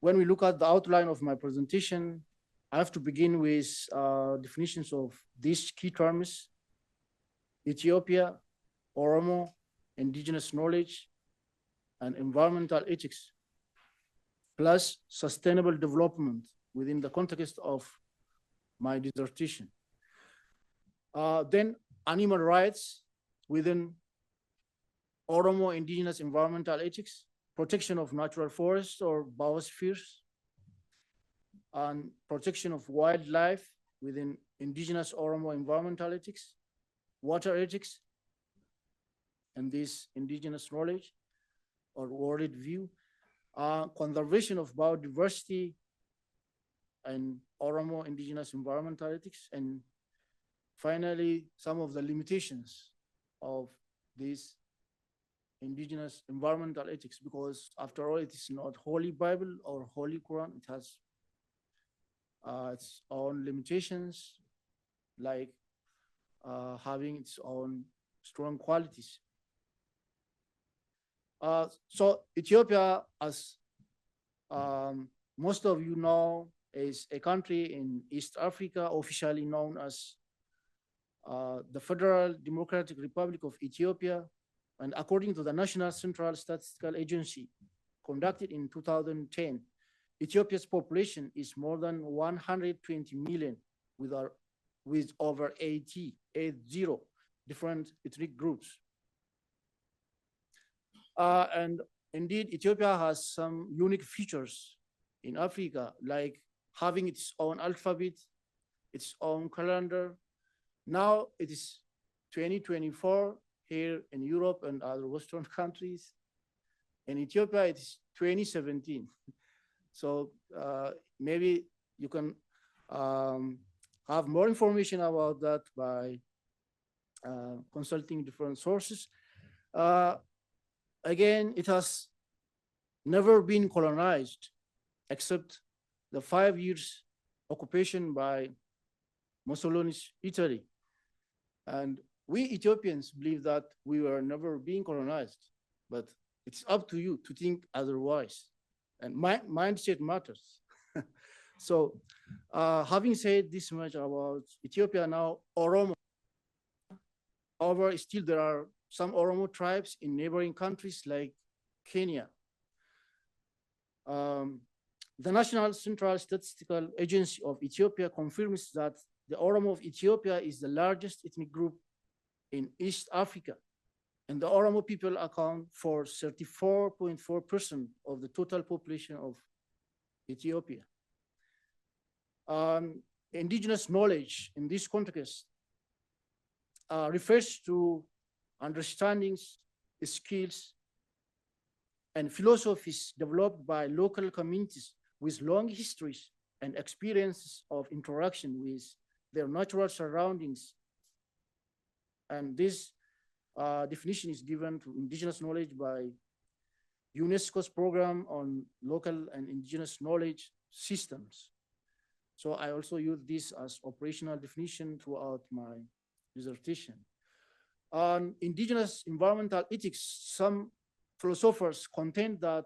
when we look at the outline of my presentation, I have to begin with definitions of these key terms: Ethiopia, Oromo, indigenous knowledge, and environmental ethics, plus sustainable development within the context of my dissertation. Then animal rights within Oromo indigenous environmental ethics, protection of natural forests or biospheres, and protection of wildlife within indigenous Oromo environmental ethics, water ethics, and this indigenous knowledge or worldview, conservation of biodiversity and Oromo indigenous environmental ethics, and finally, some of the limitations of this indigenous environmental ethics, because after all, it is not Holy Bible or Holy Quran. It has its own limitations, like having its own strong qualities. So Ethiopia, as most of you know, is a country in East Africa, officially known as the Federal Democratic Republic of Ethiopia. And according to the National Central Statistical Agency, conducted in 2010, Ethiopia's population is more than 120 million with over 80 different ethnic groups. And indeed, Ethiopia has some unique features in Africa, like having its own alphabet, its own calendar. Now it is 2024 here in Europe and other Western countries. In Ethiopia, it is 2017. So maybe you can have more information about that by consulting different sources. Again, it has never been colonized except the 5 years occupation by Mussolini's Italy. And we Ethiopians believe that we were never being colonized, but it's up to you to think otherwise. And mindset matters. So having said this much about Ethiopia, now Oromo. However, still there are some Oromo tribes in neighboring countries like Kenya. The National Central Statistical Agency of Ethiopia confirms that the Oromo of Ethiopia is the largest ethnic group in East Africa, and the Oromo people account for 34.4% of the total population of Ethiopia. Indigenous knowledge in this context refers to understandings, skills, and philosophies developed by local communities with long histories and experiences of interaction with their natural surroundings. And this definition is given to indigenous knowledge by UNESCO's program on local and indigenous knowledge systems. So I also use this as operational definition throughout my dissertation. On indigenous environmental ethics, some philosophers contend that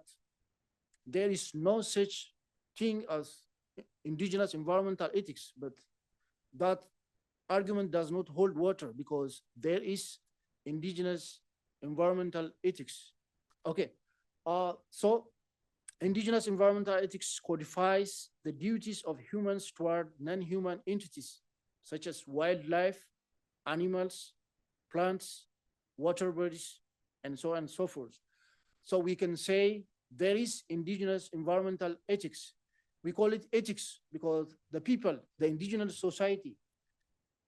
there is no such thing as indigenous environmental ethics, but that argument does not hold water because there is indigenous environmental ethics. Okay, so indigenous environmental ethics codifies the duties of humans toward non-human entities, such as wildlife, animals, plants, water bodies, and so on and so forth. So we can say there is indigenous environmental ethics. We call it ethics because the people, the indigenous society,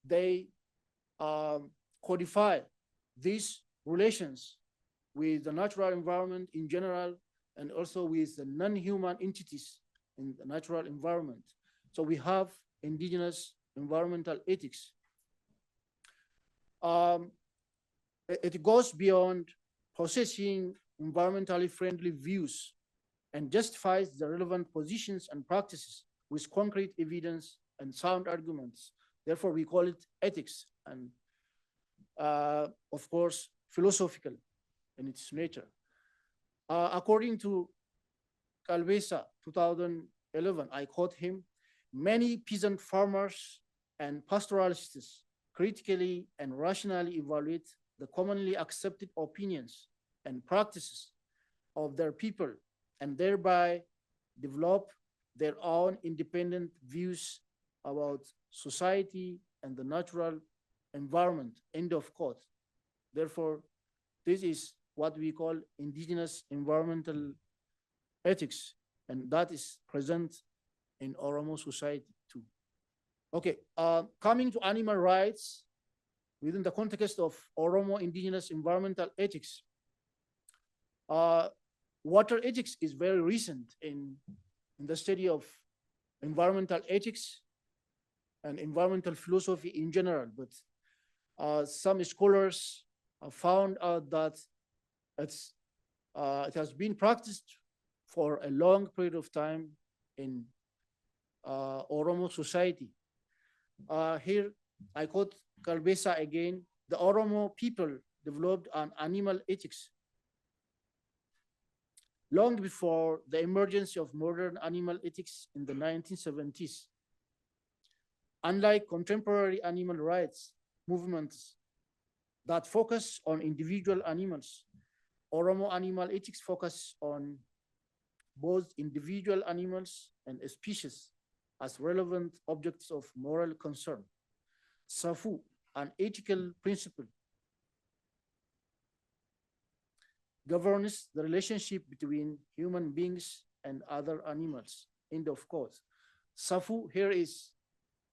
they codify these relations with the natural environment in general and also with the non-human entities in the natural environment. So we have indigenous environmental ethics. It goes beyond possessing environmentally friendly views and justifies the relevant positions and practices with concrete evidence and sound arguments. Therefore, we call it ethics and, of course, philosophical in its nature. According to Calvesa, 2011, I quote him, many peasant farmers and pastoralists critically and rationally evaluate the commonly accepted opinions and practices of their people and thereby develop their own independent views about society and the natural environment, end of quote. Therefore, this is what we call indigenous environmental ethics, and that is present in Oromo society too. Okay, coming to animal rights within the context of Oromo indigenous environmental ethics, water ethics is very recent in the study of environmental ethics and environmental philosophy in general, but some scholars have found out that it has been practiced for a long period of time in Oromo society. Here, I quote Calvesa again, the Oromo people developed an animal ethics long before the emergence of modern animal ethics in the 1970s. Unlike contemporary animal rights movements that focus on individual animals, Oromo animal ethics focus on both individual animals and species as relevant objects of moral concern. Safu, an ethical principle, governs the relationship between human beings and other animals, end of quote. Safu here is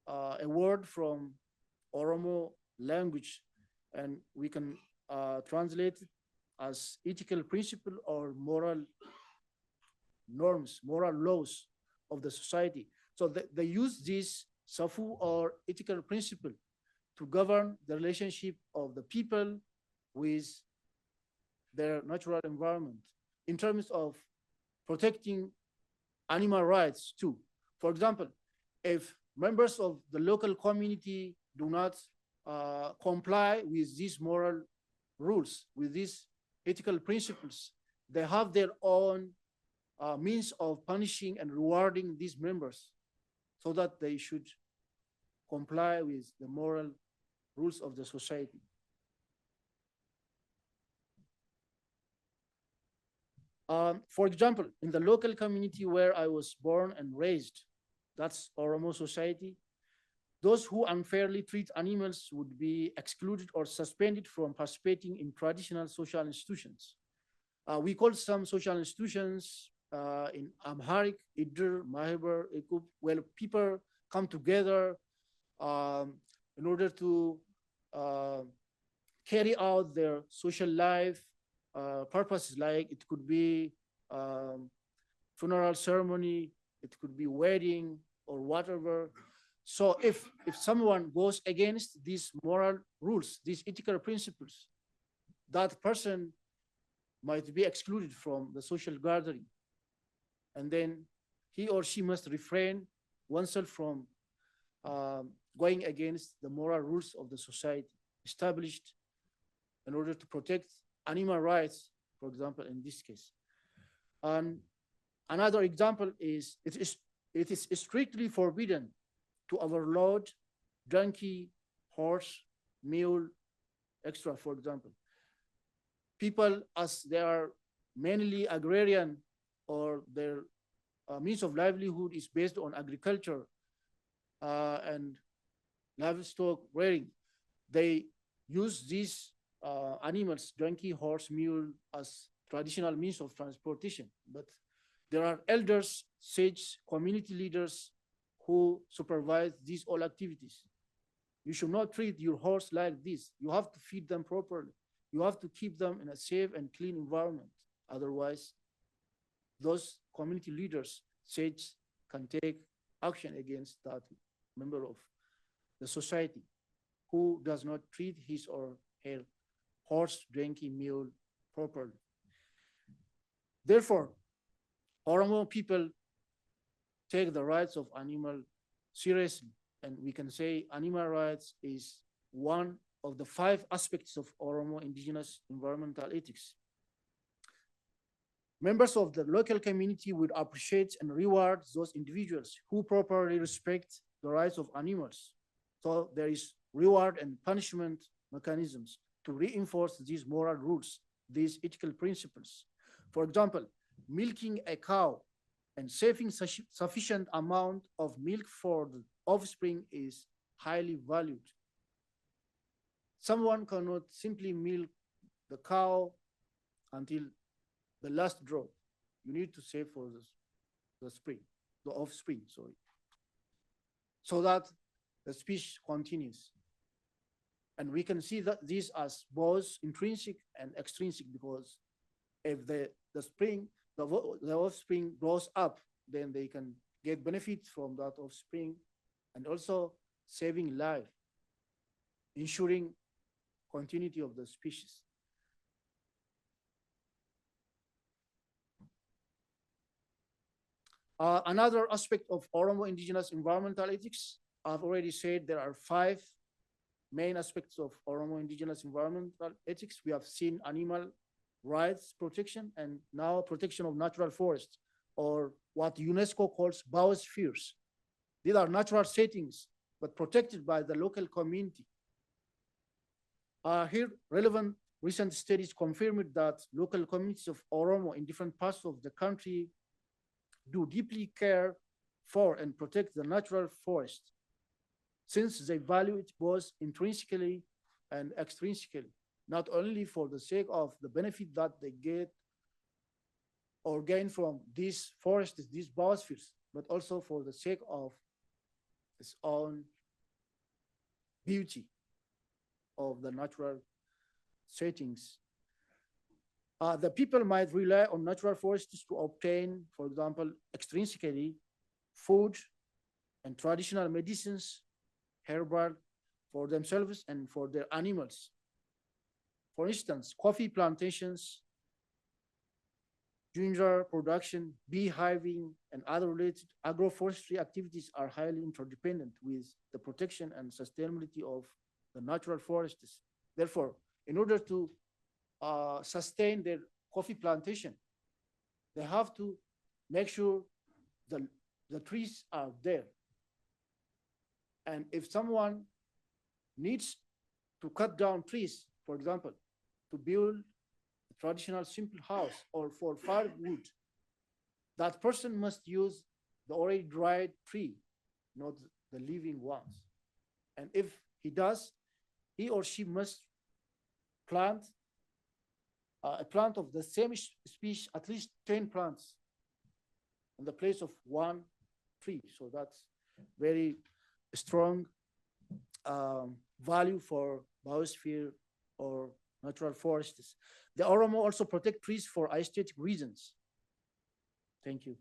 a word from Oromo language, and we can translate it as ethical principle or moral norms, moral laws of the society. So they use this Safu or ethical principle to govern the relationship of the people with their natural environment in terms of protecting animal rights too. For example, if members of the local community do not comply with these moral rules, with these ethical principles, they have their own means of punishing and rewarding these members so that they should comply with the moral rules of the society. For example, in the local community where I was born and raised, that's Oromo society, those who unfairly treat animals would be excluded or suspended from participating in traditional social institutions. We call some social institutions in Amharic, Idir, Maheber, Ekup, where people come together in order to carry out their social life purposes, like it could be funeral ceremony, it could be wedding or whatever. So if someone goes against these moral rules, these ethical principles, that person might be excluded from the social gathering. And then he or she must refrain oneself from going against the moral rules of the society established in order to protect animal rights, for example, in this case. And another example is it is strictly forbidden to overload donkey, horse, mule, extra, for example. People, as they are mainly agrarian or their means of livelihood is based on agriculture and livestock rearing, they use these animals, donkey, horse, mule, as traditional means of transportation. But there are elders, sages, community leaders who supervise these all activities. You should not treat your horse like this. You have to feed them properly. You have to keep them in a safe and clean environment. Otherwise, those community leaders, sages, can take action against that member of the society who does not treat his or her horse, donkey, mule properly. Therefore, Oromo people take the rights of animal seriously, and we can say animal rights is one of the 5 aspects of Oromo indigenous environmental ethics. Members of the local community would appreciate and reward those individuals who properly respect the rights of animals. So there is reward and punishment mechanisms to reinforce these moral rules, these ethical principles. For example, milking a cow and saving sufficient amount of milk for the offspring is highly valued. Someone cannot simply milk the cow until the last drop. You need to save for the spring, the offspring, sorry, so that the species continues. And we can see that these as both intrinsic and extrinsic, because if the spring, the offspring grows up, then they can get benefit from that offspring, and also saving life, ensuring continuity of the species. Another aspect of Oromo Indigenous environmental ethics, I've already said there are 5 main aspects of Oromo Indigenous environmental ethics. We have seen animal rights protection, and now protection of natural forests, or what UNESCO calls biospheres. These are natural settings, but protected by the local community. Here, relevant recent studies confirmed that local communities of Oromo in different parts of the country do deeply care for and protect the natural forest, since they value it both intrinsically and extrinsically, not only for the sake of the benefit that they get or gain from these forests, these biospheres, but also for the sake of its own beauty of the natural settings. The people might rely on natural forests to obtain, for example, extrinsically, food and traditional medicines, herbal, for themselves and for their animals. For instance, coffee plantations, ginger production, beehiving, and other related agroforestry activities are highly interdependent with the protection and sustainability of the natural forests. Therefore, in order to sustain their coffee plantation, they have to make sure the trees are there. And if someone needs to cut down trees, for example, to build a traditional simple house or for firewood, that person must use the already dried tree, not the living ones. And if he does, he or she must plant a plant of the same species, at least 10 plants in the place of one tree. So that's very strong value for biosphere or natural forests. The Oromo also protect trees for aesthetic reasons. Thank you.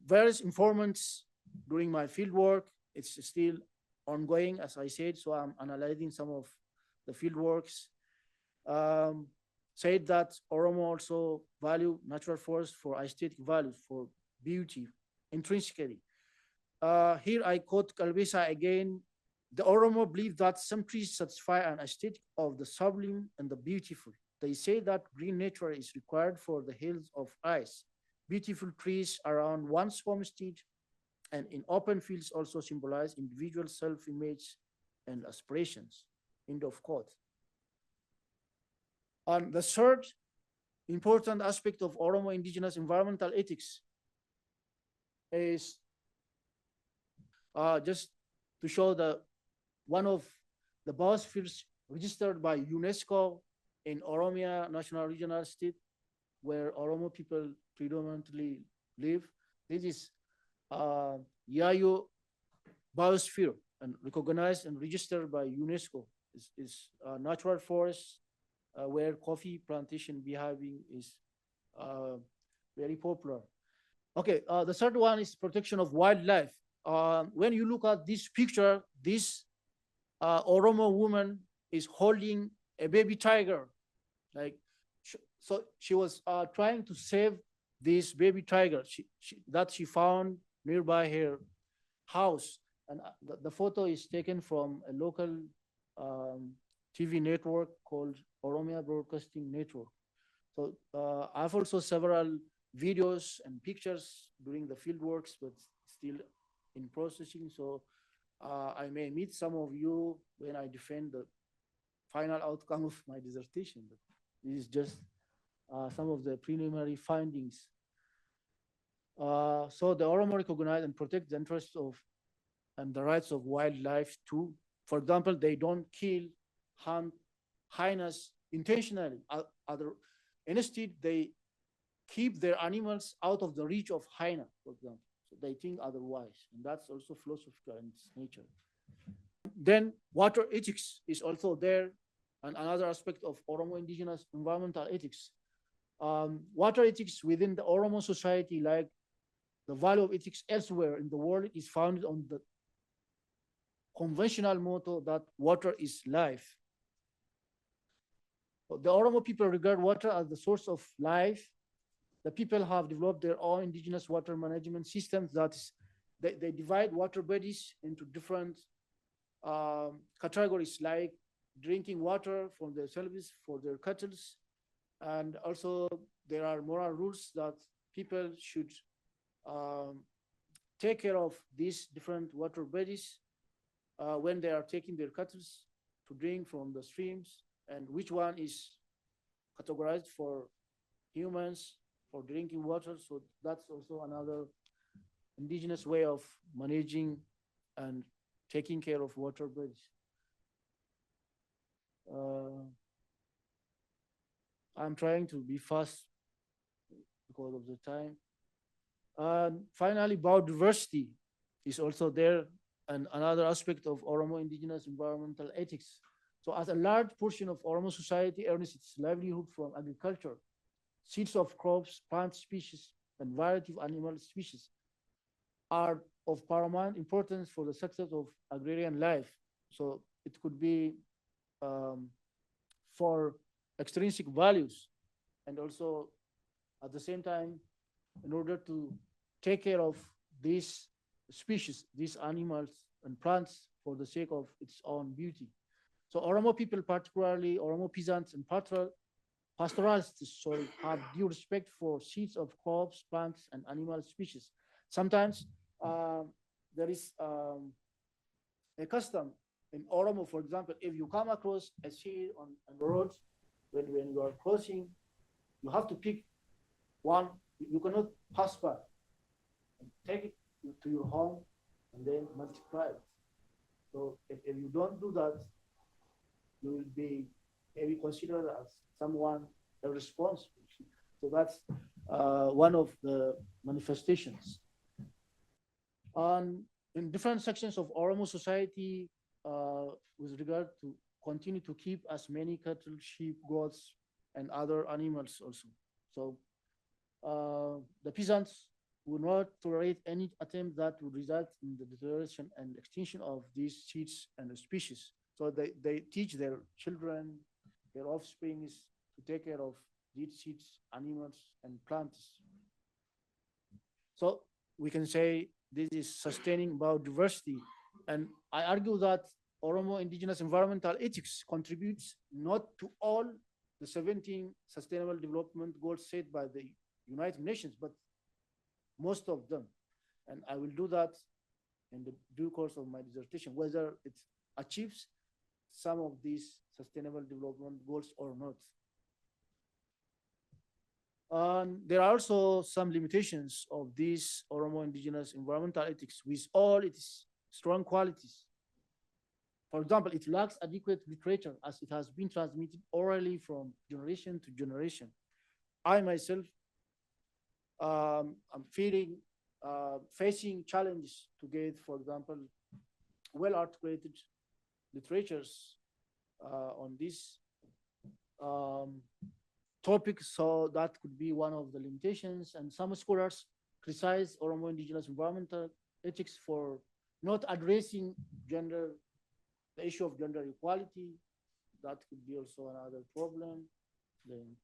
Various informants during my field work, it's still ongoing, as I said, so I'm analyzing some of the field works. Said that Oromo also value natural forests for aesthetic values, for beauty, intrinsically. Here I quote Kalbesa again. The Oromo believe that some trees satisfy an aesthetic of the sublime and the beautiful. They say that green nature is required for the health of eyes. Beautiful trees around one's homestead and in open fields also symbolize individual self-image and aspirations. End of quote. And the third important aspect of Oromo Indigenous environmental ethics is just to show one of the biospheres registered by UNESCO in Oromia National Regional State, where Oromo people predominantly live. This is Yayo biosphere, and recognized and registered by UNESCO. Is natural forest where coffee plantation beehive is very popular. Okay, the third one is protection of wildlife. When you look at this picture, this Oromo woman is holding a baby tiger. So she was trying to save this baby tiger that she found nearby her house. And the photo is taken from a local TV network called Oromia Broadcasting Network. So I have also several videos and pictures during the field works, but still in processing. So I may meet some of you when I defend the final outcome of my dissertation. But this is just some of the preliminary findings. So the Oromo recognize and protect the interests of and the rights of wildlife too. For example, they don't kill, hunt hyenas intentionally. Instead, they keep their animals out of the reach of hyena, for example. So they think otherwise, and that's also philosophical in its nature. Then water ethics is also there, and another aspect of Oromo indigenous environmental ethics. Water ethics within the Oromo society, like the value of ethics elsewhere in the world, is founded on the conventional motto that water is life. The Oromo people regard water as the source of life. The people have developed their own indigenous water management systems. That is, they divide water bodies into different categories, like drinking water from their service for their cattle. And also there are moral rules that people should take care of these different water bodies when they are taking their cattle to drink from the streams, and which one is categorized for humans for drinking water. So that's also another indigenous way of managing and taking care of water bodies. I'm trying to be fast because of the time. And finally, biodiversity is also there, and another aspect of Oromo indigenous environmental ethics. So as a large portion of Oromo society earns its livelihood from agriculture, seeds of crops, plant species, and variety of animal species are of paramount importance for the success of agrarian life. So it could be for extrinsic values, and also at the same time, in order to take care of these species, these animals and plants for the sake of its own beauty. So Oromo people, particularly Oromo peasants and pastoralists, have due respect for seeds of crops, plants, and animal species. Sometimes there is a custom in Oromo, for example, if you come across a seed on the road, when you are crossing, you have to pick one. You cannot pass by. Take it to your home and then multiply it. So if you don't do that, you will be maybe considered as someone irresponsible. So that's one of the manifestations. And in different sections of Oromo society, with regard to continue to keep as many cattle, sheep, goats, and other animals also. So the peasants will not tolerate any attempt that would result in the deterioration and extinction of these seeds and species. So they teach their children, their offspring, to take care of these seeds, animals, and plants. So we can say this is sustaining biodiversity. And I argue that Oromo indigenous environmental ethics contributes not to all the 17 sustainable development goals set by the United Nations, but most of them. And I will do that in the due course of my dissertation, whether it achieves some of these sustainable development goals or not. There are also some limitations of this Oromo indigenous environmental ethics with all its strong qualities. For example, it lacks adequate literature as it has been transmitted orally from generation to generation. I myself am facing challenges to get, for example, well-articulated literatures on this topic, so that could be one of the limitations. And some scholars criticize Oromo indigenous environmental ethics for not addressing the issue of gender equality. That could be also another problem. Then,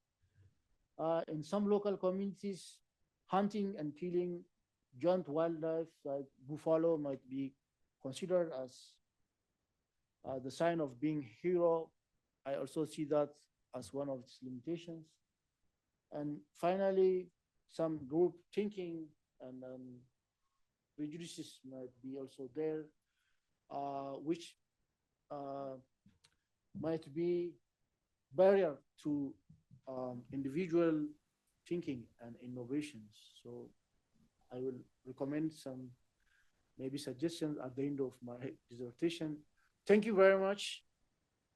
in some local communities, hunting and killing giant wildlife like buffalo might be considered as the sign of being hero. I also see that as one of its limitations. And finally, some group thinking and prejudices might be also there, which might be barrier to individual thinking and innovations. So I will recommend some maybe suggestions at the end of my dissertation. Thank you very much.